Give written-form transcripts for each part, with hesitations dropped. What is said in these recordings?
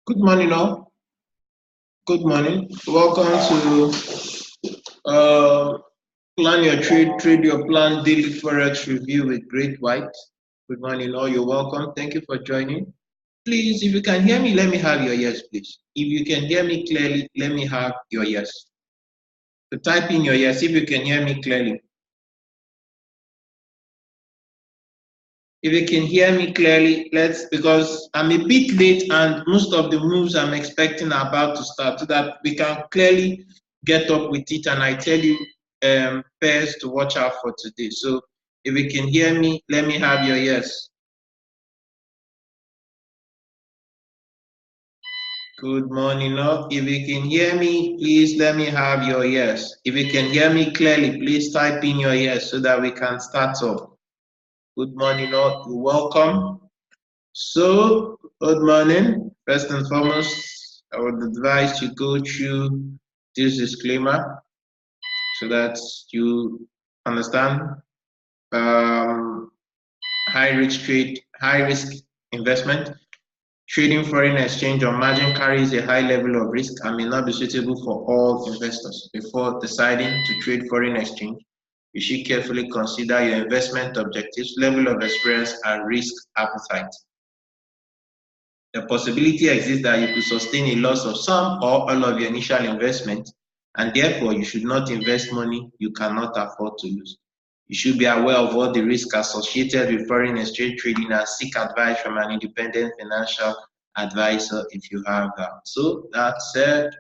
Good morning, all. Good morning. Welcome to Plan Your Trade Your Plan Daily Forex Review with Great White. Good morning, all. You're welcome. Thank you for joining. Please, if you can hear me, let me have your yes, please. If you can hear me clearly, let me have your yes. So type in your yes if you can hear me clearly. If you can hear me clearly, because I'm a bit late and most of the moves I'm expecting are about to start, so that we can clearly get up with it and I tell you pairs to watch out for today. So if you can hear me, let me have your yes. Good morning, all. If you can hear me, please let me have your yes. If you can hear me clearly, please type in your yes so that we can start off. Good morning, all. You're welcome. So, good morning. First and foremost, I would advise you go through this disclaimer so that you understand high risk investment. Trading foreign exchange on margin carries a high level of risk and may not be suitable for all investors. Before deciding to trade foreign exchange, you should carefully consider your investment objectives, level of experience, and risk appetite. The possibility exists that you could sustain a loss of some or all of your initial investment, and therefore you should not invest money you cannot afford to lose. You should be aware of all the risks associated with foreign exchange trading and seek advice from an independent financial advisor if you have that. So that said,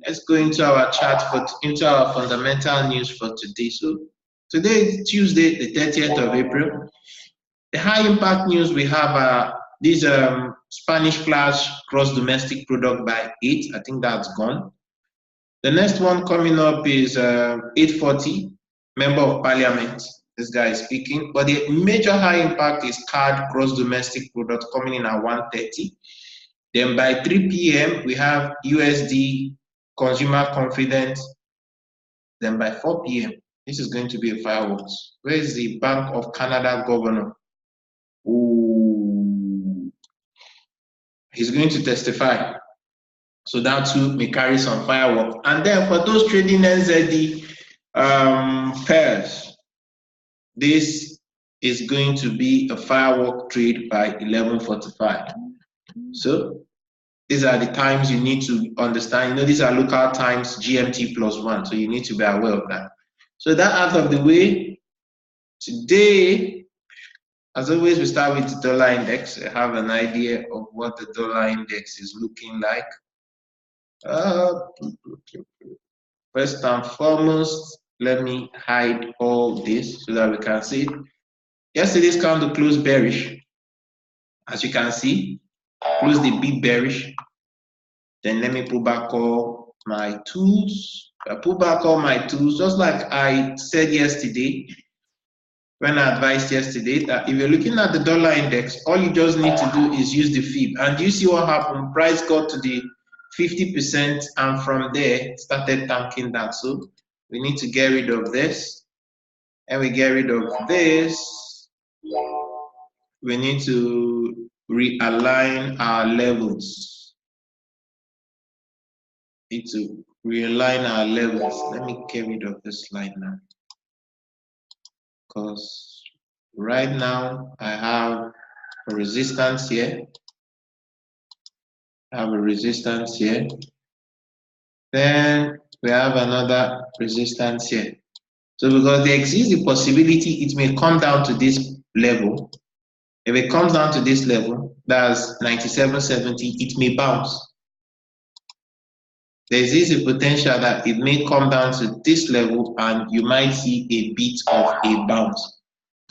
let's go into our chart into our fundamental news for today. So today is Tuesday, the 30th of April. The high impact news we have are this Spanish flash gross domestic product by 8. I think that's gone. The next one coming up is 8:40, member of parliament. This guy is speaking. But the major high impact is card gross domestic product coming in at 1:30. Then by 3 p.m. we have USD consumer confidence. Then by 4 p.m. this is going to be a fireworks. Where is the Bank of Canada governor? Ooh. He's going to testify. So that too may carry some fireworks. And then for those trading NZD pairs, this is going to be a firework trade by 11:45. So these are the times you need to understand. You know, these are local times, GMT +1. So you need to be aware of that. So that out of the way, Today, as always, we start with the dollar index. I have an idea of what the dollar index is looking like. First and foremost, let me hide all this so that we can see it. Yesterday's candle closed bearish. As you can see, closed a bit bearish. Then let me pull back all my tools. I pull back all my tools, just like I said yesterday, when I advised yesterday, that if you're looking at the dollar index, all you just need to do is use the fib. And you see what happened? Price got to the 50%, and from there started tanking down. So we need to get rid of this. And we get rid of this. We need to realign our levels. Need to realign our levels. Let me get rid of this line now, because right now I have a resistance here. I have a resistance here. Then we have another resistance here. So because there exists the possibility it may come down to this level. If it comes down to this level, that's 97.70, it may bounce. There is a potential that it may come down to this level and you might see a bit of a bounce.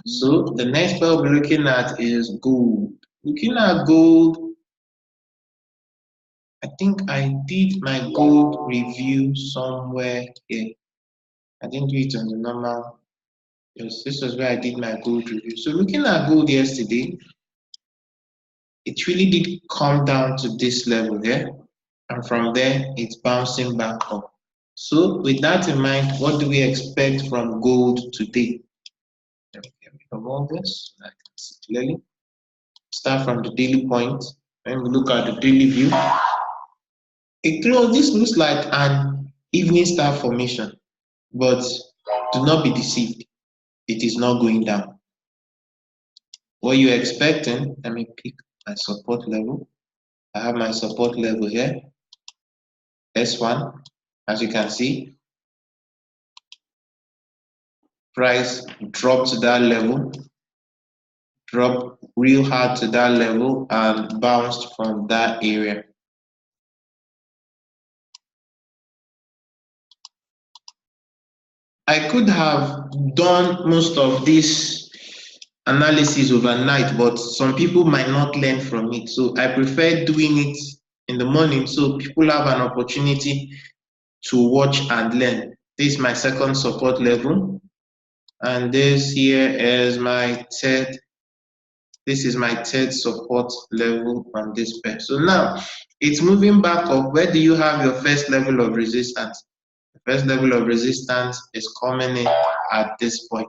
So the next pair we'll be looking at is gold. Looking at gold, I think I did my gold review somewhere here. I didn't do it on the normal. Yes, this was where I did my gold review. So looking at gold yesterday, it really did come down to this level here. And from there, it's bouncing back up. So with that in mind, what do we expect from gold today? Let me get rid of all this so I can see clearly. Start from the daily point. When we look at the daily view, this looks like an evening star formation, but do not be deceived. It is not going down. What you're expecting, let me pick my support level. I have my support level here. S1, as you can see, price dropped to that level, dropped real hard to that level and bounced from that area. I could have done most of this analysis overnight, but some people might not learn from it. So I prefer doing it in the morning so people have an opportunity to watch and learn. This is my second support level, and this here is my third. This is my third support level on this pair. So now it's moving back up. Where do you have your first level of resistance? The first level of resistance is coming in at this point.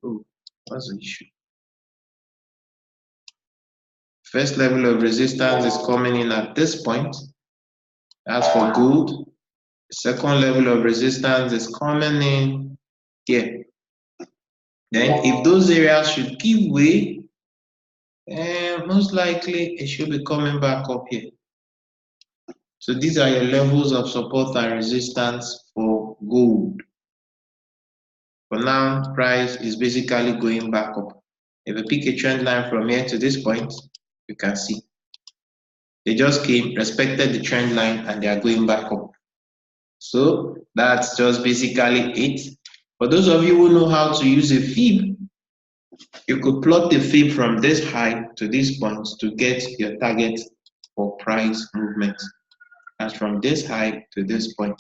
Oh, what's the issue? First level of resistance is coming in at this point. That's for gold. The second level of resistance is coming in here. Then if those areas should give way, most likely it should be coming back up here. So these are your levels of support and resistance for gold. For now, price is basically going back up. If we pick a trend line from here to this point, you can see they just came, respected the trend line, and they are going back up. So that's just basically it. For those of you who know how to use a fib, you could plot the fib from this high to this point to get your target for price movement. As from this high to this point.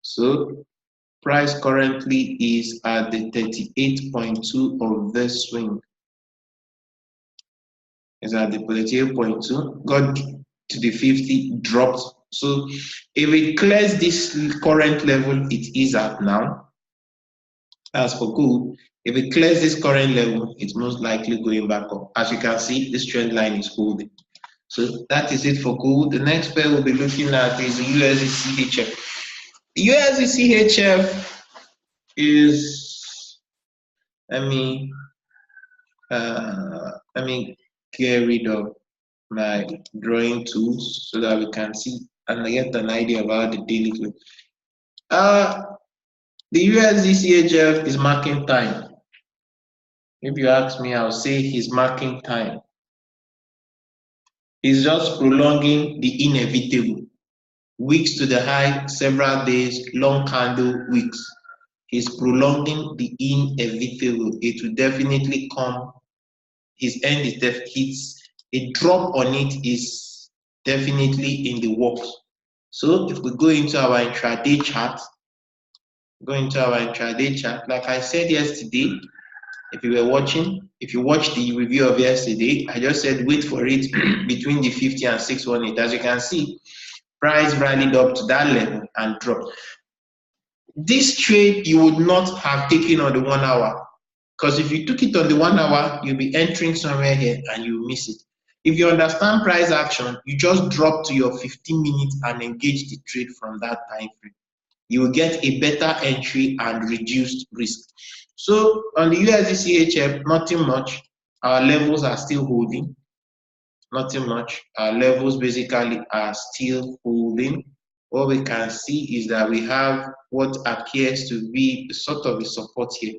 So price currently is at the 38.2 of this swing. Is at the 38.2, got to the 50, dropped. So if it clears this current level it is at now, as for gold, if it clears this current level, it's most likely going back up. As you can see, this trend line is holding. So that is it for gold. The next pair we'll be looking at is the USDCHF. The USDCHF is, let me get rid of my drawing tools so that we can see and get an idea about the daily close. The USDCHF is marking time. If you ask me, I'll say he's marking time. He's just prolonging the inevitable. Weeks to the high, several days, long candle, weeks. He's prolonging the inevitable. It will definitely come. His end is a drop on it is definitely in the works. So if we go into our intraday chart, like I said yesterday, if you were watching, if you watched the review of yesterday, I just said wait for it between the 50 and 618. As you can see, price rallied up to that level and dropped. This trade you would not have taken on the 1 hour, because if you took it on the 1 hour, you'll be entering somewhere here and you miss it. If you understand price action, you just drop to your 15 minutes and engage the trade from that time frame. You will get a better entry and reduced risk. So on the USDCHF, nothing much. Our levels are still holding. Nothing much. Our levels basically are still holding. What we can see is that we have what appears to be sort of a support here.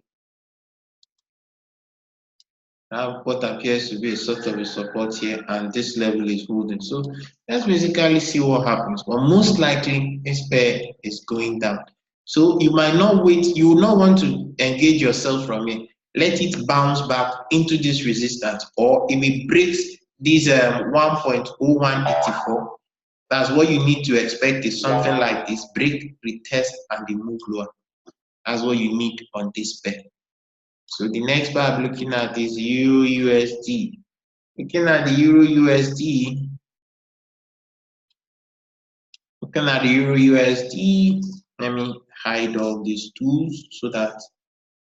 What appears to be a sort of a support here, and this level is holding. So let's basically see what happens. But most likely this pair is going down. So you might not wait, you will not want to engage yourself from here. Let it bounce back into this resistance, or if it breaks this 1.0184, that's what you need to expect, is something like this: break, retest, and the move lower. That's what you need on this pair. So the next pair I'm looking at is EURUSD. Looking at the EURUSD, let me hide all these tools so that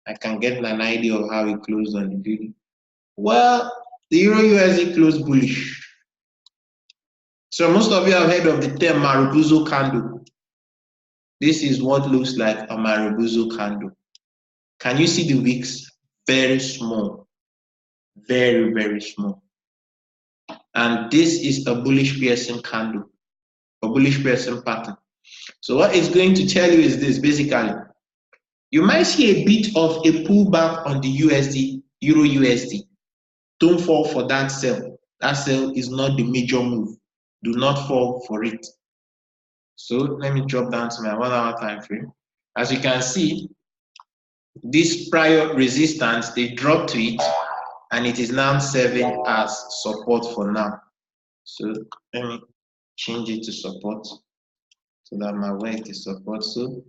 I can get an idea of how it closed on the daily. Well, the EURUSD closed bullish. So most of you have heard of the term Marubozu candle. This is what looks like a Marubozu candle. Can you see the wicks? Very small, very, very small. And this is a bullish piercing candle, a bullish piercing pattern. So what it's going to tell you is this: basically, you might see a bit of a pullback on the USD, EURUSD. Don't fall for that sell. That sell is not the major move. Do not fall for it. So let me drop down to my 1 hour time frame. As you can see, this prior resistance, they dropped to it, and it is now serving as support for now. So let me change it to support so that my weight is support. So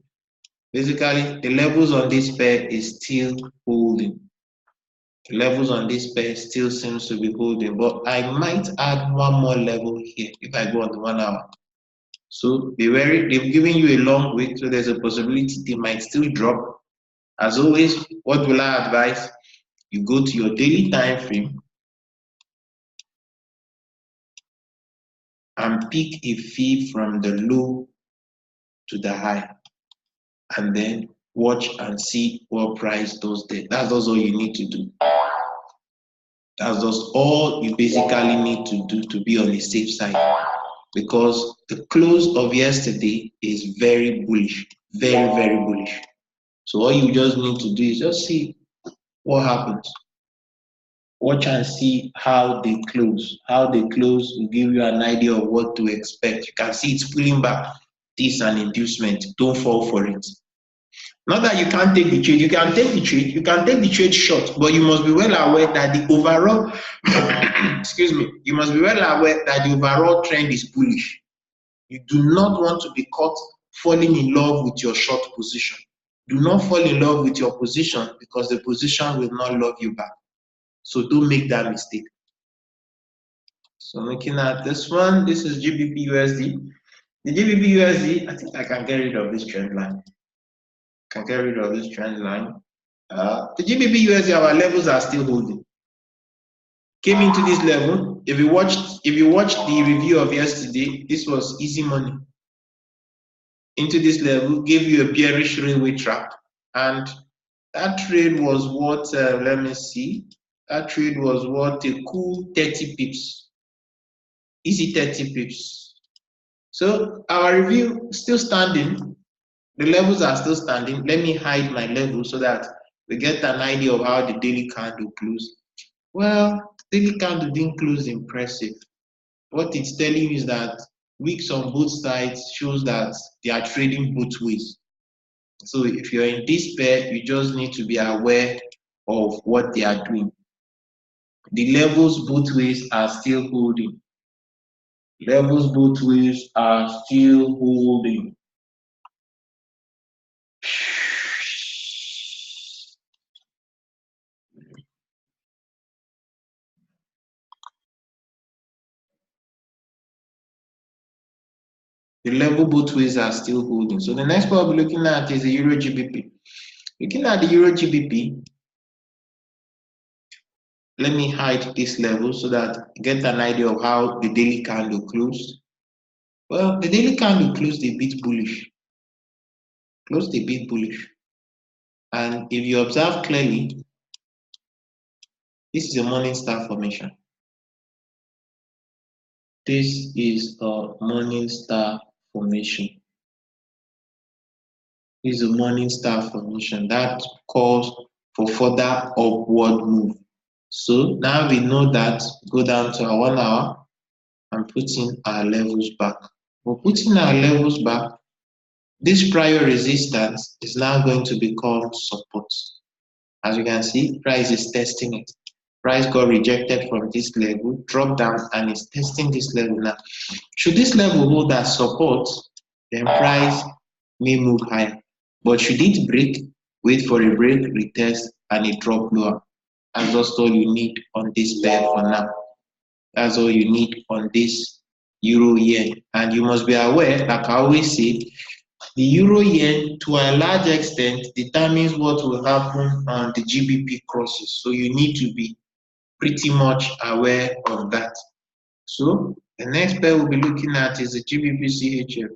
basically, the levels on this pair is still holding. The levels on this pair still seems to be holding, but I might add one more level here if I go on the 1 hour. So be wary, they've given you a long wick, so there's a possibility they might still drop. As always, what will I advise? You go to your daily time frame and pick a fee from the low to the high, and then watch and see what price does there. That's just all you need to do. That's just all you basically need to do to be on the safe side, because the close of yesterday is very bullish, very, very bullish. So all you just need to do is just see what happens. Watch and see how they close. How they close will give you an idea of what to expect. You can see it's pulling back. This is an inducement. Don't fall for it. Not that you can't take the trade. You can take the trade. You can take the trade short, but you must be well aware that the overall, excuse me, you must be well aware that the overall trend is bullish. You do not want to be caught falling in love with your short position. Do not fall in love with your position, because the position will not love you back. So don't make that mistake. So looking at this one, this is GBPUSD. The GBPUSD, I think I can get rid of this trend line. The GBPUSD, our levels are still holding. Came into this level. If you watched the review of yesterday, this was easy money. Into this level, gave you a bearish railway trap, and that trade was what, let me see, that trade was what, a cool 30 pips, easy 30 pips. So our review still standing, the levels are still standing. Let me hide my level so that we get an idea of how the daily candle closed. Well, daily candle didn't close impressive. What it's telling you is that wicks on both sides shows that they are trading both ways. So if you're in this pair, you just need to be aware of what they are doing. The levels both ways are still holding. Levels both ways are still holding. The level both ways are still holding. So the next one we'll be looking at is the EURGBP. Looking at the EURGBP, let me hide this level so that I get an idea of how the daily candle closed. Well, the daily candle closed a bit bullish. Closed a bit bullish. And if you observe clearly, this is a morning star formation. This is a morning star formation. This is a morning star formation that calls for further upward move. So now we know that, go down to our 1 hour and put in our levels back. We're putting our levels back. This prior resistance is now going to become support. As you can see, price is testing it. Price got rejected from this level, dropped down, and is testing this level now. Should this level hold as support, then price may move higher. But should it break, wait for a break, retest, and a drop lower. That's just all you need on this pair for now. That's all you need on this euro yen. And you must be aware, like I always say, the euro yen to a large extent determines what will happen on the GBP crosses. So you need to be pretty much aware of that. So the next pair we'll be looking at is the GBPCHF.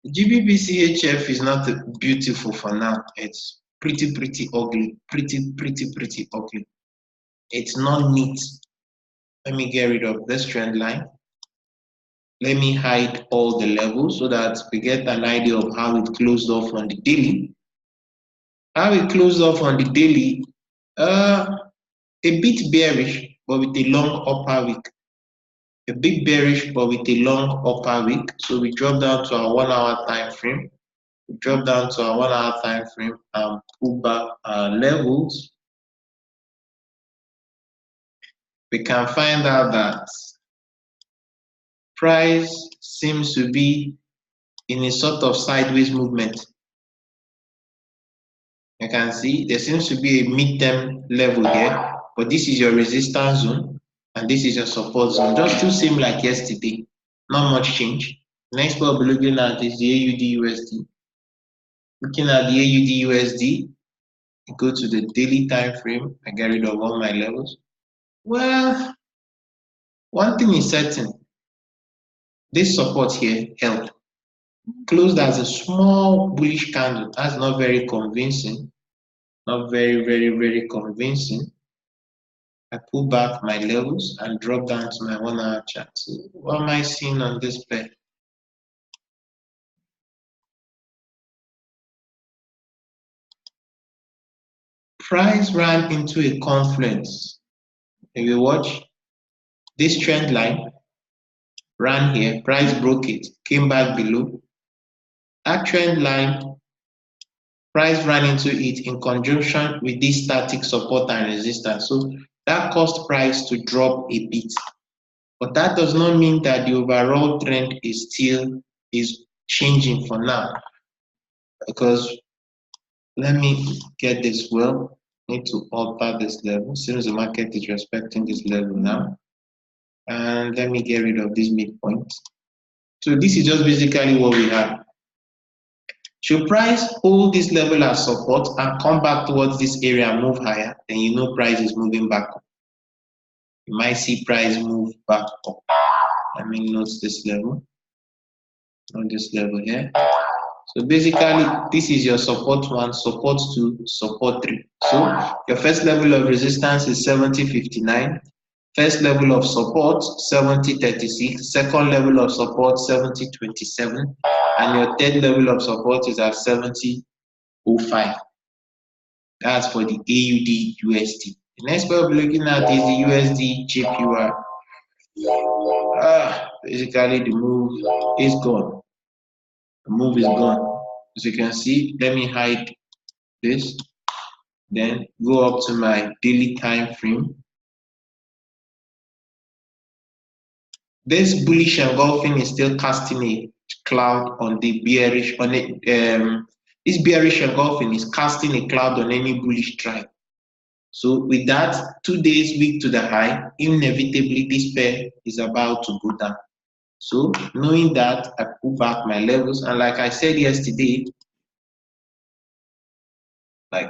The GBPCHF is not beautiful for now. It's pretty ugly. Pretty ugly. It's not neat. Let me get rid of this trend line. Let me hide all the levels so that we get an idea of how it closed off on the daily. How it closed off on the daily, a bit bearish, but with a long upper wick. A bit bearish, but with a long upper wick. So we drop down to our 1 hour time frame. We drop down to our 1 hour time frame and pull back our levels. We can find out that price seems to be in a sort of sideways movement. You can see there seems to be a midterm level here, but this is your resistance zone and this is your support zone. Just too same like yesterday, not much change. Next what we'll be looking at is the AUDUSD. Looking at the AUDUSD, go to the daily time frame. I get rid of all my levels. Well, one thing is certain. This support here held. Closed as a small bullish candle. That's not very convincing. Not very convincing. I pull back my levels and drop down to my 1 hour chart. So what am I seeing on this pair? Price ran into a confluence. If you watch, this trend line ran here, price broke it, came back below. That trend line, price ran into it in conjunction with this static support and resistance. So that caused price to drop a bit. But that does not mean that the overall trend is changing for now. Because let me get this well. Need to alter this level. Since the market is respecting this level now. And let me get rid of this midpoint. So this is just basically what we have. Should price hold this level as support and come back towards this area and move higher, then you know price is moving back up. You might see price move back up. Let me note this level. On this level here. So basically, this is your support 1, support 2, support 3. So your first level of resistance is 70.59. First level of support 70.36. Second level of support 70.27. And your third level of support is at 70.05. That's for the AUDUSD. The next pair we'll be looking at is the USDJPY. Basically the move is gone. The move is gone. As you can see, let me hide this. Then go up to my daily time frame. This bullish engulfing is still casting a cloud on the bearish on it. This bearish engulfing is casting a cloud on any bullish trend. So with that, 2 days weak to the high, inevitably this pair is about to go down. So knowing that, I pull back my levels, and like I said yesterday, I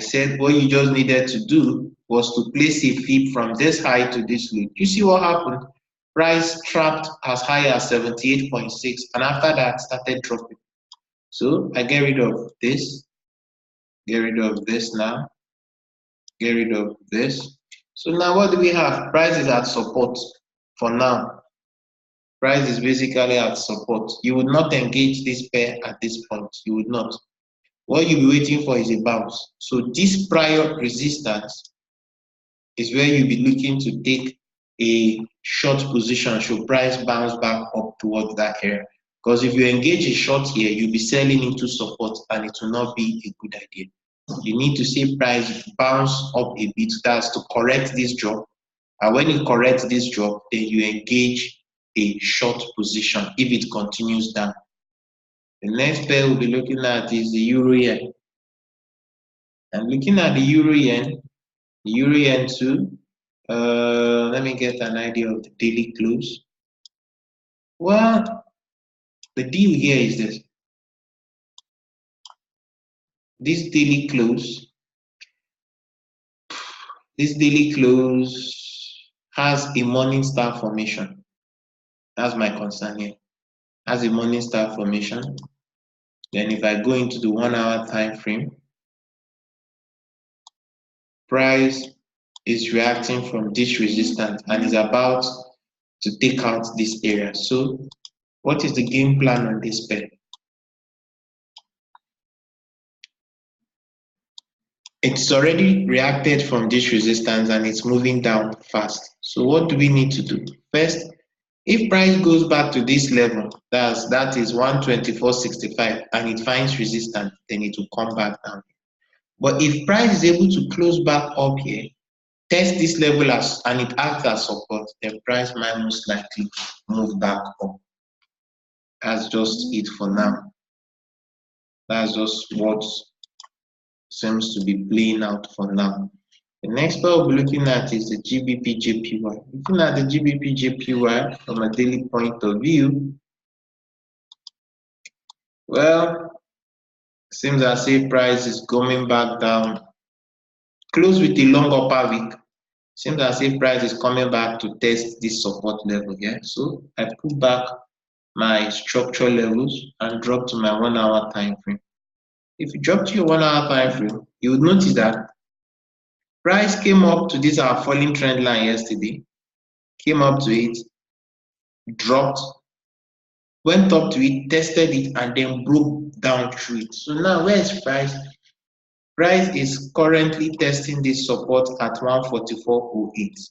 said what you just needed to do was to place a fib from this high to this low. You see what happened? Price trapped as high as 78.6, and after that started dropping. So I get rid of this, get rid of this now, get rid of this. So now what do we have? Price is at support for now. Price is basically at support. You would not engage this pair at this point. You would not. What you'll be waiting for is a bounce. So this prior resistance is where you'll be looking to take a short position should price bounce back up towards that area. Because if you engage a short here, you'll be selling into support and it will not be a good idea. You need to see price bounce up a bit, that's to correct this drop. And when it corrects this drop, then you engage a short position if it continues down. The next pair we'll be looking at is the Euro-Yen. And looking at the Euro-Yen too, let me get an idea of the daily close. Well, the deal here is this. This daily close has a morning star formation. That's my concern here. Has a morning star formation. Then if I go into the 1 hour time frame, price is reacting from this resistance and is about to take out this area. So what is the game plan on this pair? It's already reacted from this resistance and it's moving down fast. So what do we need to do? First, if price goes back to this level, that is 124.65, and it finds resistance, then it will come back down. But if price is able to close back up here, test this level and it acts as support, then price might most likely move back up. That's just it for now. That's just what seems to be playing out for now. The next pair we'll be looking at is the GBPJPY. Looking at the GBPJPY from a daily point of view, well, seems as if price is coming back down. Close with a long upper wick. Seems as if price is coming back to test this support level here. So I put back my structure levels and drop to my 1 hour time frame. If you drop to your 1 hour time frame, you would notice that price came up to this our falling trend line yesterday, came up to it, dropped, went up to it, tested it, and then broke down through it. So now where is price? Price is currently testing this support at 144.08.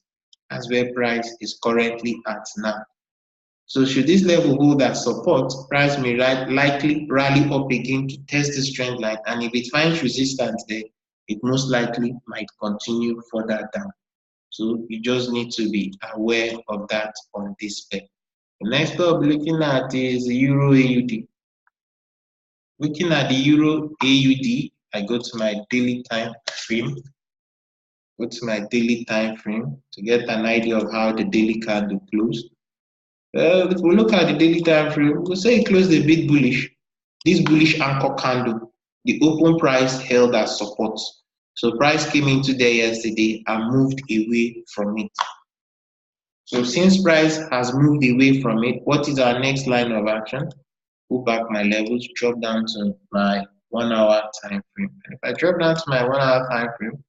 That's where price is currently at now. So should this level hold as support, price may likely rally up again to test this trend line, and if it finds resistance there, it most likely might continue further down. So you just need to be aware of that on this pair. The next pair I'll be looking at is the EURAUD. Looking at the EURAUD, I go to my daily time frame. Go to my daily time frame to get an idea of how the daily candle closed. If we look at the daily time frame, we'll say it closed a bit bullish. This bullish anchor candle, the open price held as support. So price came into there yesterday and moved away from it. So since price has moved away from it, what is our next line of action? Pull back my levels, drop down to my 1 hour time frame. And if I drop down to my 1 hour time frame,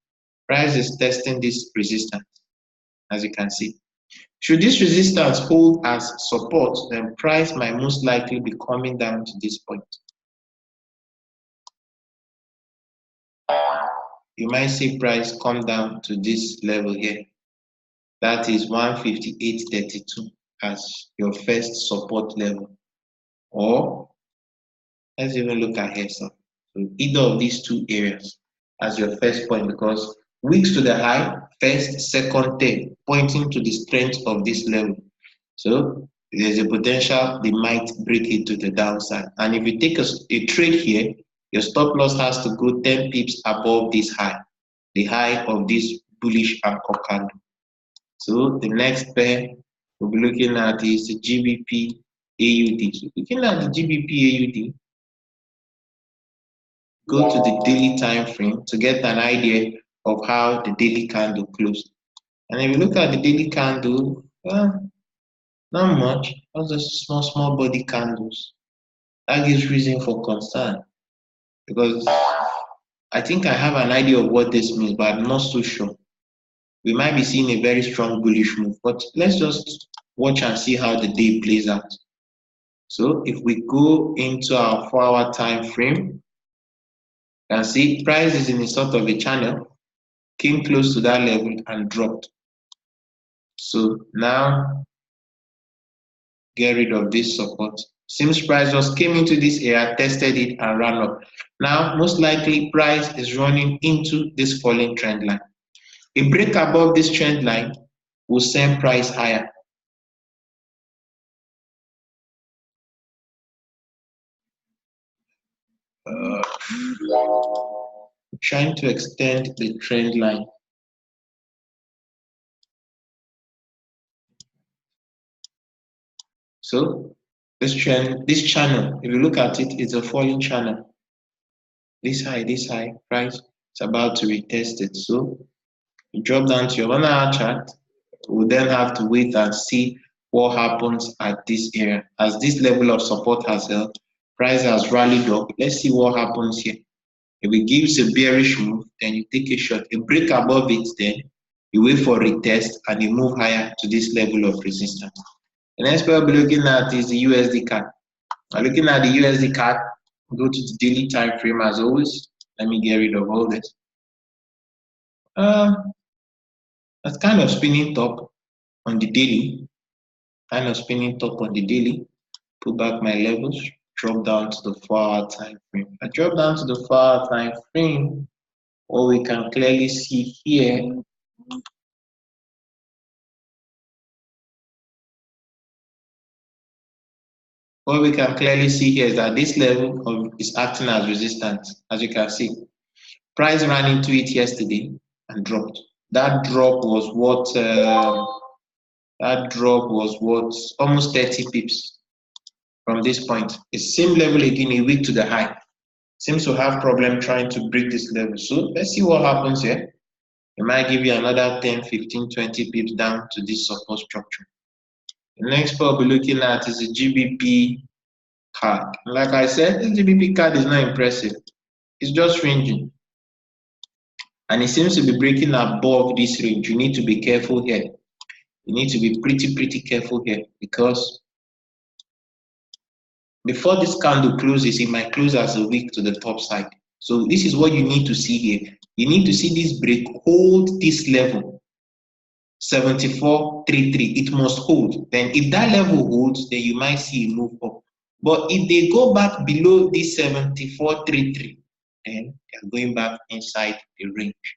price is testing this resistance, as you can see. Should this resistance hold as support, then price might most likely be coming down to this point. you might see price come down to this level here. That is 158.32 as your first support level. Or let's even look at here. So either of these two areas as your first point, because wicks to the high, first, second, third, pointing to the strength of this level. So there's a potential they might break it to the downside. And if you take a trade here, your stop loss has to go 10 pips above this high, the high of this bullish anchor candle. So the next pair we'll be looking at is the GBPAUD. So looking at the GBPAUD, go to the daily time frame to get an idea of how the daily candle closed. And if you look at the daily candle, well, not much, just small body candles. That gives reason for concern, because I think I have an idea of what this means, but I'm not so sure. We might be seeing a very strong bullish move, but let's just watch and see how the day plays out. So if we go into our 4-hour time frame, you can see price is in a sort of a channel, came close to that level and dropped. So now get rid of this support. Seems price just came into this area, tested it and ran up. Now most likely price is running into this falling trend line. A break above this trend line will send price higher. Trying to extend the trend line. So this channel, if you look at it, it's a falling channel. This high, price is about to retest it. So you drop down to your 1 hour chart. We'll then have to wait and see what happens at this area. As this level of support has held, price has rallied up. Let's see what happens here. If it gives a bearish move, then you take a shot. A break above it, then you wait for retest and you move higher to this level of resistance. The next we'll be looking at is the USDCAD. Now looking at the USDCAD, go to the daily time frame as always. Let me get rid of all this. That's kind of spinning top on the daily. Pull back my levels, drop down to the 4-hour time frame. I drop down to the 4-hour time frame. What we can clearly see here is that this level is acting as resistance. As you can see, price ran into it yesterday and dropped. That drop was almost 30 pips from this point. It's same level again, a week to the high. Seems to have problem trying to break this level. So let's see what happens here. It might give you another 10, 15, 20 pips down to this support structure. The next part we'll be looking at is the GBPCAD. Like I said, this GBPCAD is not impressive. It's just ranging. And it seems to be breaking above this range. You need to be careful here. You need to be pretty careful here, because before this candle closes, it might close as a wick to the top side. So this is what you need to see here. You need to see this break hold this level, 74.33. It must hold. Then if that level holds, then you might see a move up. But if they go back below this 74.33, then they're going back inside the range.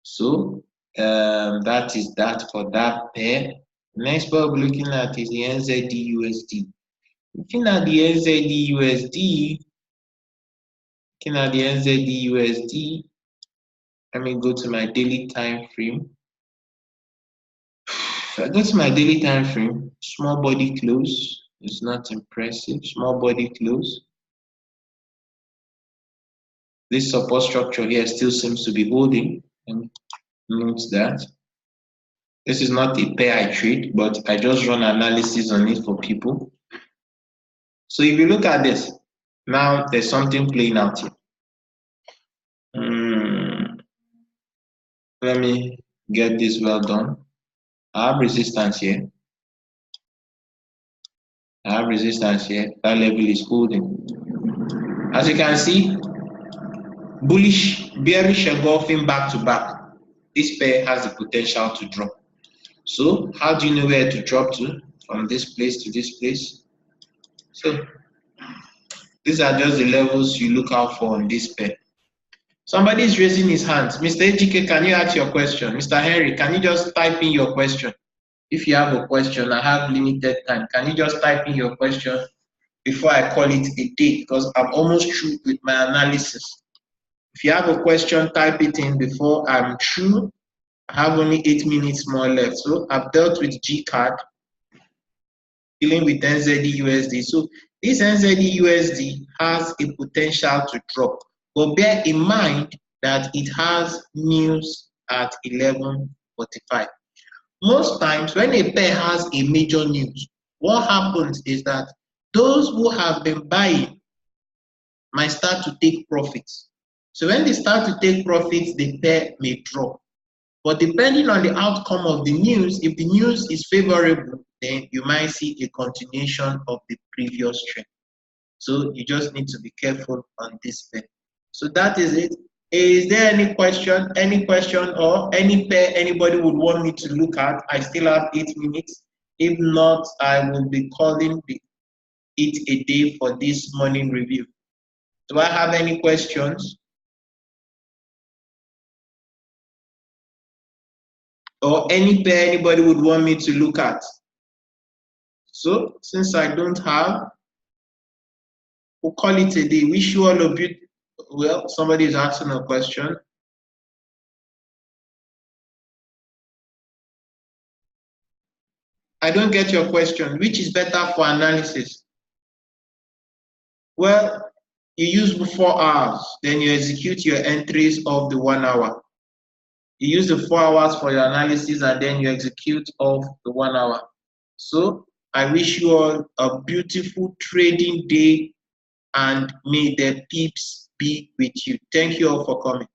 So that is that for that pair. Next pair we'll be looking at is the NZD-USD. Looking at the NZD-USD, let me go to my daily time frame. If I go to my daily time frame, small body close is not impressive. Small body close. This support structure here still seems to be holding. And note that. This is not a pair I trade, but I just run analysis on it for people. So if you look at this, now there's something playing out here. Let me get this well done. I have resistance here. That level is holding. As you can see, bullish, bearish engulfing back to back, this pair has the potential to drop. So how do you know where to drop to? From this place to this place. So these are just the levels you look out for on this pair. Somebody is raising his hands. Mr. Ejike, can you ask your question? Mr. Henry, can you just type in your question? If you have a question, I have limited time. Can you just type in your question before I call it a day? Because I'm almost through with my analysis. If you have a question, type it in before I'm through. I have only 8 minutes more left. So I've dealt with GCAD, dealing with NZUSD. So this NZUSD has a potential to drop. But bear in mind that it has news at 11:45. Most times when a pair has a major news, what happens is that those who have been buying might start to take profits. So when they start to take profits, the pair may drop. But depending on the outcome of the news, if the news is favorable, then you might see a continuation of the previous trend. So you just need to be careful on this pair. So that is it. Is there any question or any pair anybody would want me to look at? I still have 8 minutes. If not, I will be calling it a day for this morning review. Do I have any questions? Or any pair anybody would want me to look at? So since I don't have, we'll call it a day. Wish you all a beautiful. Well, somebody is asking a question. I don't get your question. Which is better for analysis? Well, you use 4 hours, then you execute your entries of the 1 hour. You use the 4 hours for your analysis and then you execute of the 1 hour. So I wish you all a beautiful trading day and may the peeps be with you. Thank you all for coming.